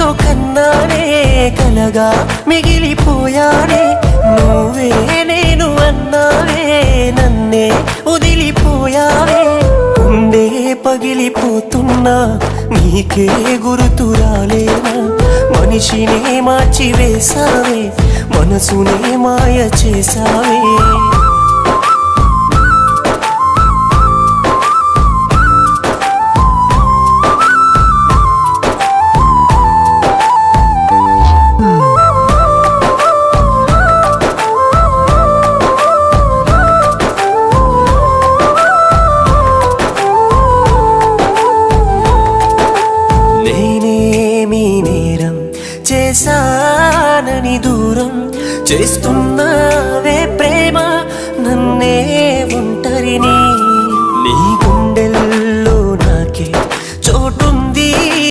ఎన్నో కన్నానే కలగా మిగిలిపోయానే నువ్వే నేను అన్నావే నన్నే వదిలిపోయావే ఉండే పగిలిపోతున్నా నీకే గుర్తు రాలేనా మనిషినే మార్చి వేసావే మనసునే మాయ చేసావే చేశానని దూరం చేస్తున్నా